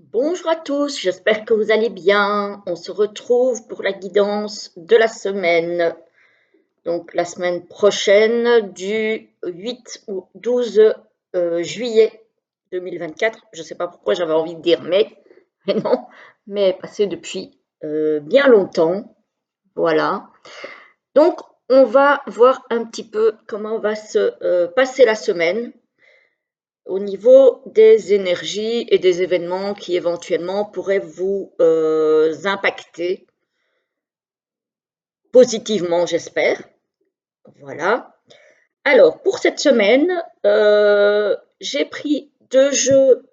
Bonjour à tous, j'espère que vous allez bien. On se retrouve pour la guidance de la semaine. Donc la semaine prochaine du 8 au 12 juillet 2024. Je ne sais pas pourquoi j'avais envie de dire mais non, mais passé depuis bien longtemps. Voilà. Donc on va voir un petit peu comment va se passer la semaine au niveau des énergies et des événements qui éventuellement pourraient vous impacter positivement, j'espère. Voilà. Alors, pour cette semaine, j'ai pris deux jeux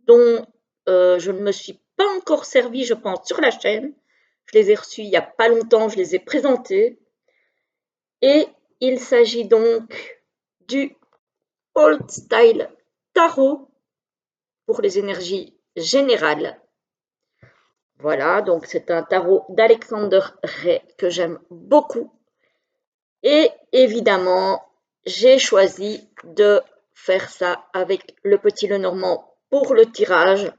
dont je ne me suis pas encore servi, je pense, sur la chaîne. Je les ai reçus il n'y a pas longtemps, je les ai présentés. Et il s'agit donc du Old Style Tarot pour les énergies générales. Voilà, donc c'est un tarot d'Alexander Ray que j'aime beaucoup. Et évidemment, j'ai choisi de faire ça avec le petit Lenormand pour le tirage.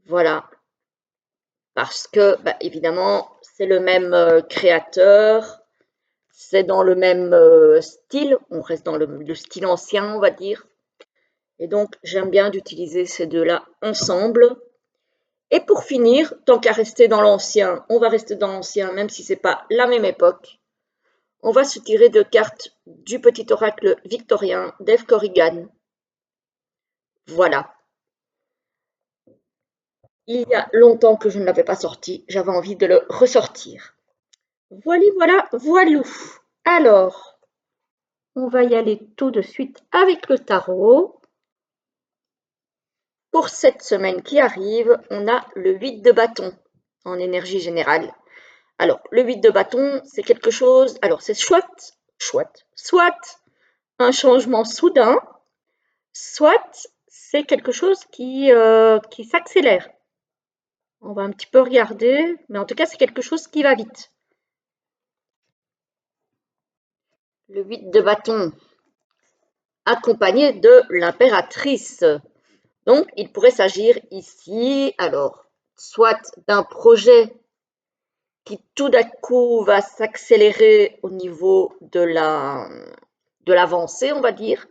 Voilà, parce que, évidemment, c'est le même créateur, c'est dans le même style, on reste dans le style ancien, on va dire. Et donc, j'aime bien d'utiliser ces deux-là ensemble. Et pour finir, tant qu'à rester dans l'ancien, on va rester dans l'ancien, même si c'est pas la même époque. On va se tirer deux cartes du petit oracle victorien d'Eve Corrigan. Voilà. Il y a longtemps que je ne l'avais pas sorti, j'avais envie de le ressortir. Voilà, voilou. Alors, on va y aller tout de suite avec le tarot. Pour cette semaine qui arrive, on a le 8 de bâton en énergie générale. Alors, le 8 de bâton, c'est quelque chose, alors c'est soit un changement soudain, soit c'est quelque chose qui s'accélère. On va un petit peu regarder, mais en tout cas, c'est quelque chose qui va vite. Le 8 de bâton, accompagné de l'impératrice. Donc, il pourrait s'agir ici, alors, soit d'un projet qui tout d'un coup va s'accélérer au niveau de l'avancée, on va dire,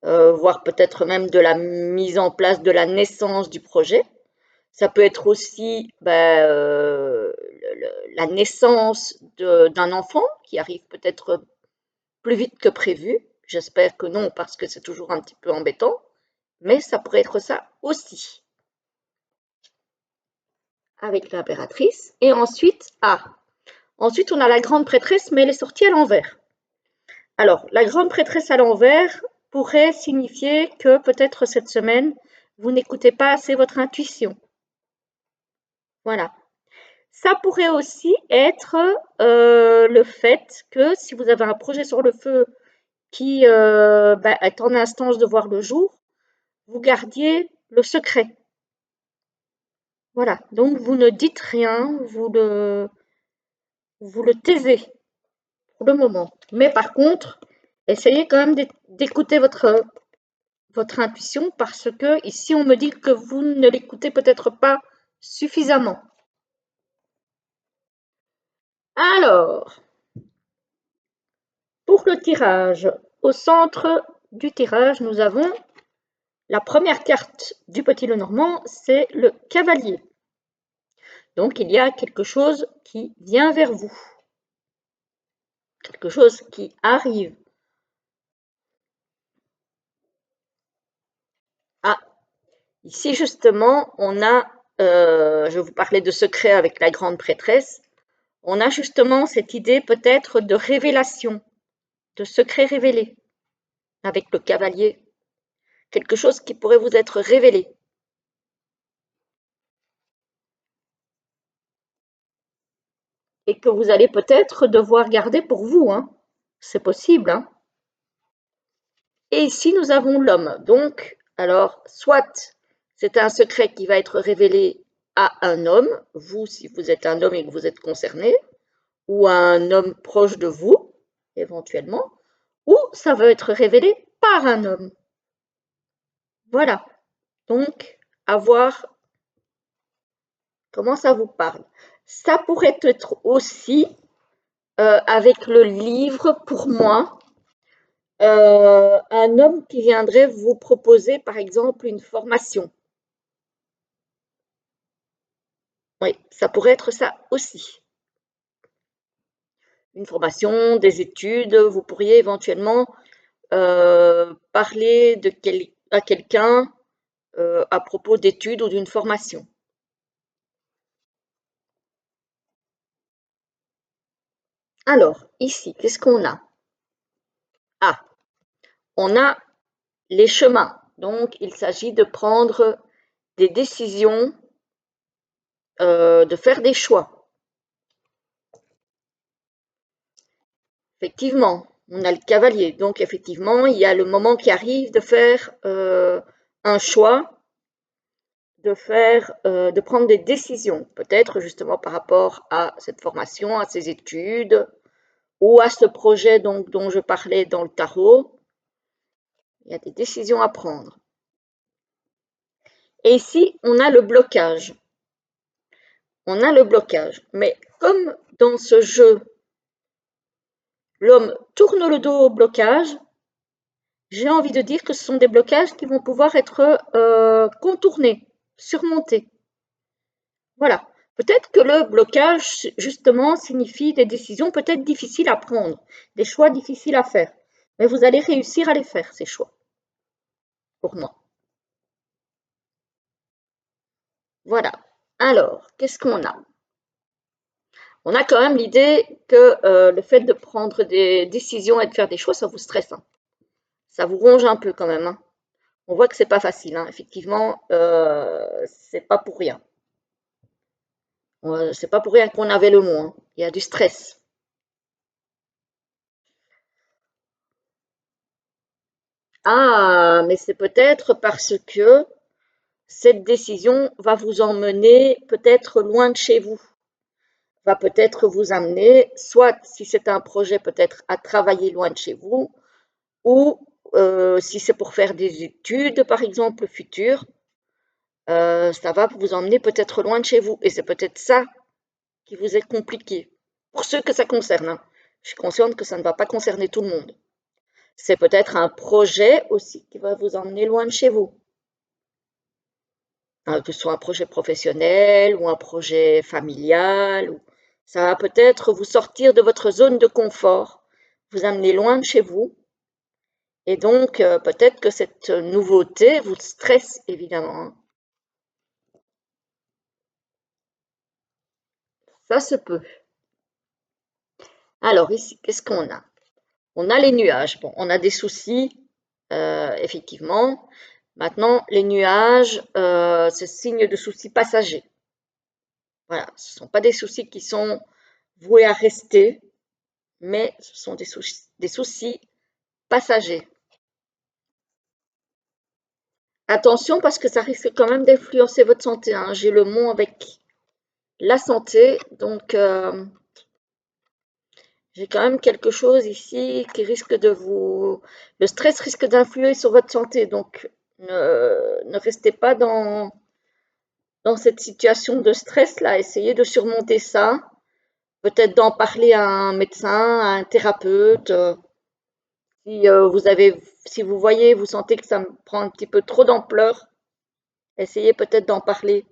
voire peut-être même de la mise en place, de la naissance du projet. Ça peut être aussi la naissance d'un enfant qui arrive peut-être plus vite que prévu. J'espère que non, parce que c'est toujours un petit peu embêtant, mais ça pourrait être ça aussi, avec l'impératrice. Et ensuite, ensuite on a la grande prêtresse, mais elle est sortie à l'envers. Alors, la grande prêtresse à l'envers pourrait signifier que peut-être cette semaine, vous n'écoutez pas assez votre intuition. Voilà. Ça pourrait aussi être le fait que si vous avez un projet sur le feu qui est en instance de voir le jour, vous gardiez le secret. Voilà, donc vous ne dites rien, vous le taisez pour le moment. Mais par contre, essayez quand même d'écouter votre intuition parce que ici on me dit que vous ne l'écoutez peut-être pas suffisamment. Alors, pour le tirage, au centre du tirage, nous avons la première carte du petit Lenormand, c'est le cavalier. Donc il y a quelque chose qui vient vers vous, quelque chose qui arrive. Ah, ici justement, on a, je vous parlais de secret avec la grande prêtresse, on a justement cette idée peut-être de révélation, de secret révélé avec le cavalier, quelque chose qui pourrait vous être révélé. Et que vous allez peut-être devoir garder pour vous, hein. C'est possible, hein. Et ici, nous avons l'homme. Donc, alors, soit c'est un secret qui va être révélé à un homme, vous, si vous êtes un homme et que vous êtes concerné, ou à un homme proche de vous, éventuellement, ou ça va être révélé par un homme. Voilà. Donc, à voir Comment ça vous parle? Ça pourrait être aussi avec le livre, pour moi, un homme qui viendrait vous proposer, par exemple, une formation. Oui, ça pourrait être ça aussi. Une formation, des études, vous pourriez éventuellement parler à quelqu'un à propos d'études ou d'une formation. Alors, ici, qu'est-ce qu'on a? Ah, on a les chemins. Donc, il s'agit de prendre des décisions, de faire des choix. Effectivement, on a le cavalier. Donc, effectivement, il y a le moment qui arrive de faire un choix, de prendre des décisions, peut-être justement par rapport à cette formation, à ces études ou à ce projet donc, dont je parlais dans le tarot. Il y a des décisions à prendre. Et ici, on a le blocage. On a le blocage. Mais comme dans ce jeu, l'homme tourne le dos au blocage, j'ai envie de dire que ce sont des blocages qui vont pouvoir être contournés, surmontés. Voilà. Peut-être que le blocage, justement, signifie des décisions peut-être difficiles à prendre, des choix difficiles à faire. Mais vous allez réussir à les faire, ces choix, pour moi. Voilà. Alors, qu'est-ce qu'on a? On a quand même l'idée que le fait de prendre des décisions et de faire des choix, ça vous stresse, hein. Ça vous ronge un peu quand même, hein. On voit que c'est pas facile, hein. Effectivement, c'est pas pour rien. C'est pas pour rien qu'on avait le mot, hein. Il y a du stress. Ah, mais c'est peut-être parce que cette décision va vous emmener peut-être loin de chez vous, va peut-être vous amener, soit si c'est un projet peut-être à travailler loin de chez vous, ou si c'est pour faire des études, par exemple, futures, ça va vous emmener peut-être loin de chez vous. Et c'est peut-être ça qui vous est compliqué. Pour ceux que ça concerne, hein. Je suis consciente que ça ne va pas concerner tout le monde. C'est peut-être un projet aussi qui va vous emmener loin de chez vous. Que ce soit un projet professionnel ou un projet familial. Ça va peut-être vous sortir de votre zone de confort, vous amener loin de chez vous. Et donc, peut-être que cette nouveauté vous stresse, évidemment, hein. Ça se peut. Alors, ici, qu'est-ce qu'on a? On a les nuages. Bon, on a des soucis, effectivement. Maintenant, les nuages, c'est signe de soucis passagers. Voilà, ce ne sont pas des soucis qui sont voués à rester, mais ce sont des soucis passagers. Attention parce que ça risque quand même d'influencer votre santé, hein. J'ai le mot avec la santé, donc j'ai quand même quelque chose ici qui risque de vous... Le stress risque d'influer sur votre santé, donc ne restez pas dans cette situation de stress-là. Essayez de surmonter ça. Peut-être d'en parler à un médecin, à un thérapeute. Si vous voyez, vous sentez que ça me prend un petit peu trop d'ampleur, essayez peut-être d'en parler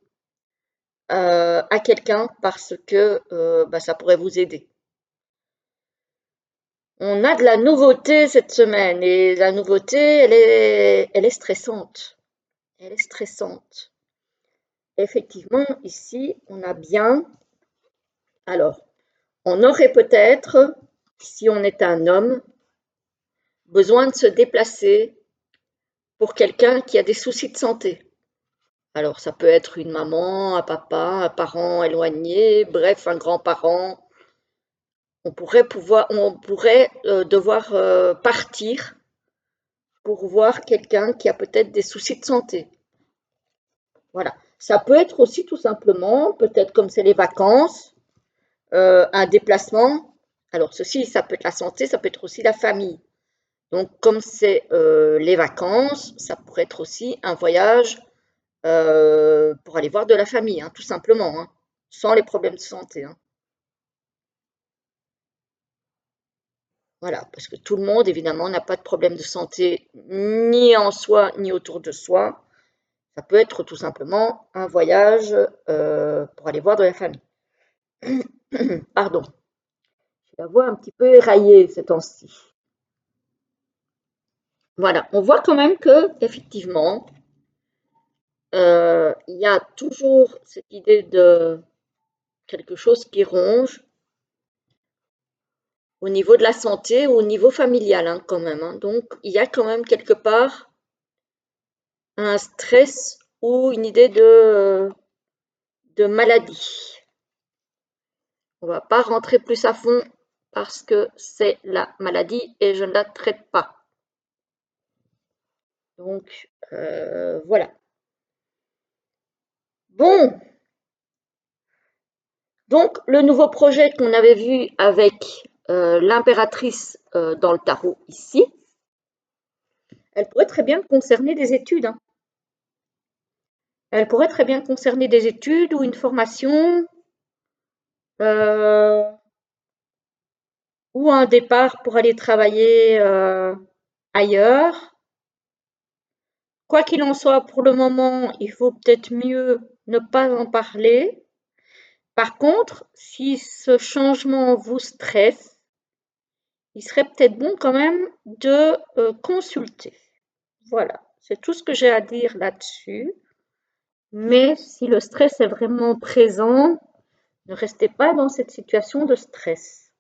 à quelqu'un parce que ça pourrait vous aider. On a de la nouveauté cette semaine et la nouveauté, elle est stressante. Elle est stressante. Effectivement, ici, on a bien. Alors, on aurait peut-être, si on est un homme, besoin de se déplacer pour quelqu'un qui a des soucis de santé. Alors, ça peut être une maman, un papa, un parent éloigné, bref, un grand-parent. On pourrait devoir partir pour voir quelqu'un qui a peut-être des soucis de santé. Voilà. Ça peut être aussi tout simplement, peut-être comme c'est les vacances, un déplacement. Alors, ceci, ça peut être la santé, ça peut être aussi la famille. Donc, comme c'est les vacances, ça pourrait être aussi un voyage pour aller voir de la famille, hein, tout simplement, hein. sans les problèmes de santé, hein. Voilà, parce que tout le monde, évidemment, n'a pas de problème de santé ni en soi, ni autour de soi. Ça peut être tout simplement un voyage pour aller voir de la famille. Pardon, j'ai la voix un petit peu éraillée ces temps-ci. Voilà, on voit quand même que, effectivement, il y a toujours cette idée de quelque chose qui ronge au niveau de la santé, au niveau familial, hein, quand même, hein. Donc, il y a quand même quelque part un stress ou une idée de maladie. On va pas rentrer plus à fond parce que c'est la maladie et je ne la traite pas. Donc, voilà. Bon, donc le nouveau projet qu'on avait vu avec l'impératrice dans le tarot ici, elle pourrait très bien concerner des études, hein. Elle pourrait très bien concerner des études ou une formation euh, ou un départ pour aller travailler ailleurs. Quoi qu'il en soit, pour le moment, il vaut peut-être mieux ne pas en parler. Par contre, si ce changement vous stresse, il serait peut-être bon quand même de consulter. Voilà, c'est tout ce que j'ai à dire là-dessus. Mais si le stress est vraiment présent, ne restez pas dans cette situation de stress.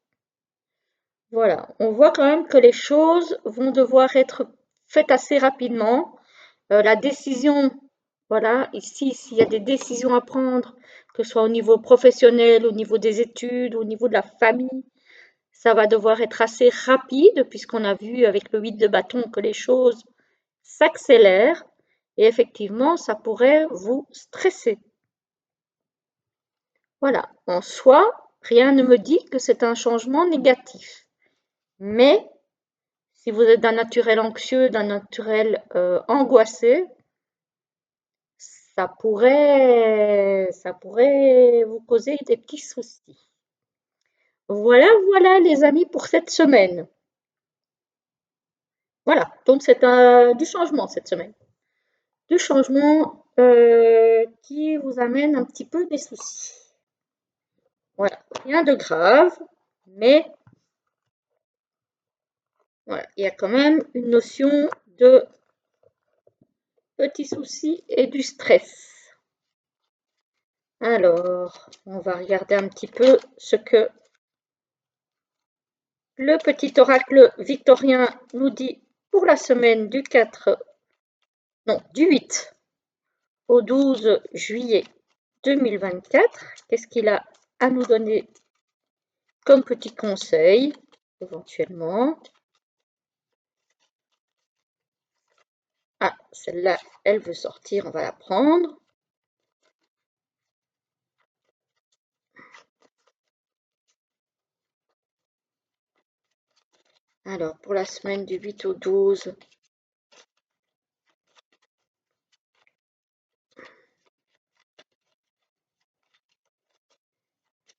Voilà, on voit quand même que les choses vont devoir être faites assez rapidement. La décision, voilà, ici, s'il y a des décisions à prendre, que ce soit au niveau professionnel, au niveau des études, au niveau de la famille, ça va devoir être assez rapide puisqu'on a vu avec le 8 de bâton que les choses s'accélèrent et effectivement, ça pourrait vous stresser. Voilà, en soi, rien ne me dit que c'est un changement négatif. Mais si vous êtes d'un naturel anxieux, d'un naturel angoissé, ça pourrait vous causer des petits soucis. Voilà, voilà les amis pour cette semaine. Voilà, donc c'est du changement cette semaine. Du changement qui vous amène un petit peu des soucis. Voilà, rien de grave, mais voilà, il y a quand même une notion de petits soucis et du stress. Alors, on va regarder un petit peu ce que le petit oracle victorien nous dit pour la semaine du 8 au 12 juillet 2024. Qu'est-ce qu'il a à nous donner comme petit conseil, éventuellement? Ah, celle-là, elle veut sortir, on va la prendre. Alors, pour la semaine du 8 au 12,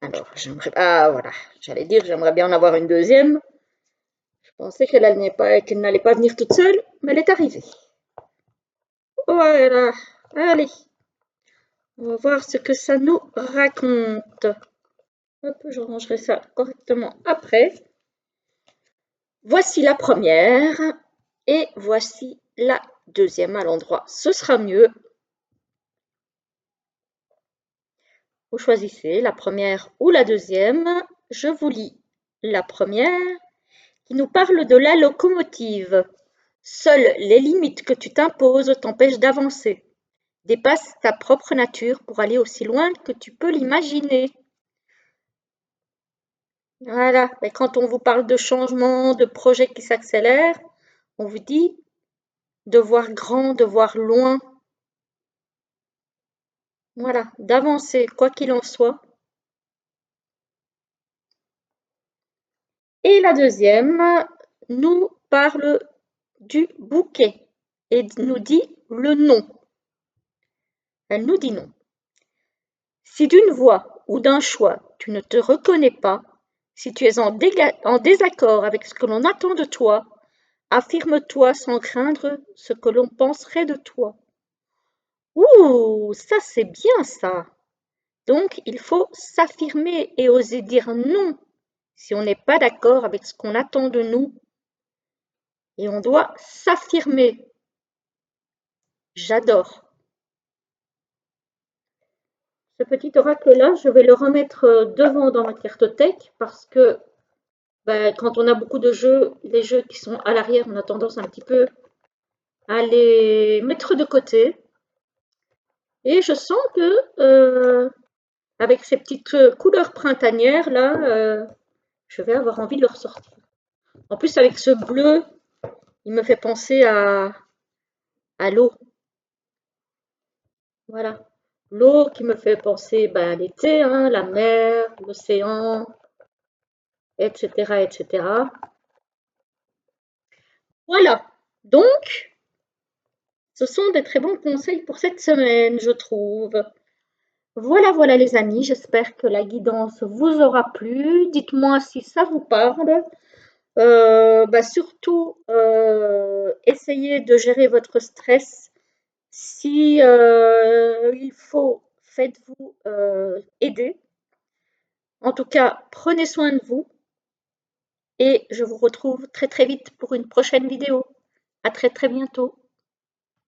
alors, ah, voilà, j'allais dire, j'aimerais bien en avoir une deuxième. Je pensais qu'elle n'allait pas venir toute seule, mais elle est arrivée. Voilà, allez, on va voir ce que ça nous raconte. Hop, je rangerai ça correctement après. Voici la première et voici la deuxième à l'endroit. Ce sera mieux. Vous choisissez la première ou la deuxième. Je vous lis la première qui nous parle de la locomotive. Seules les limites que tu t'imposes t'empêchent d'avancer. Dépasse ta propre nature pour aller aussi loin que tu peux l'imaginer. Voilà, mais quand on vous parle de changement, de projets qui s'accélèrent, on vous dit de voir grand, de voir loin. Voilà, d'avancer, quoi qu'il en soit. Et la deuxième nous parle du bouquet et nous dit le non. Elle nous dit non. Si d'une voix ou d'un choix tu ne te reconnais pas, si tu es en désaccord avec ce que l'on attend de toi, affirme-toi sans craindre ce que l'on penserait de toi. Ouh, ça c'est bien ça. Donc il faut s'affirmer et oser dire non si on n'est pas d'accord avec ce qu'on attend de nous. Et on doit s'affirmer. J'adore. Ce petit oracle-là, je vais le remettre devant dans ma cartothèque parce que quand on a beaucoup de jeux, les jeux qui sont à l'arrière, on a tendance un petit peu à les mettre de côté. Et je sens que avec ces petites couleurs printanières là, je vais avoir envie de le ressortir. En plus avec ce bleu, il me fait penser à l'eau. Voilà. L'eau qui me fait penser à l'été, hein, la mer, l'océan, etc., etc. Voilà. Donc, ce sont des très bons conseils pour cette semaine, je trouve. Voilà, voilà les amis, j'espère que la guidance vous aura plu. Dites-moi si ça vous parle. Surtout, essayez de gérer votre stress. Si il faut, faites-vous aider. En tout cas, prenez soin de vous et je vous retrouve très très vite pour une prochaine vidéo. À très très bientôt.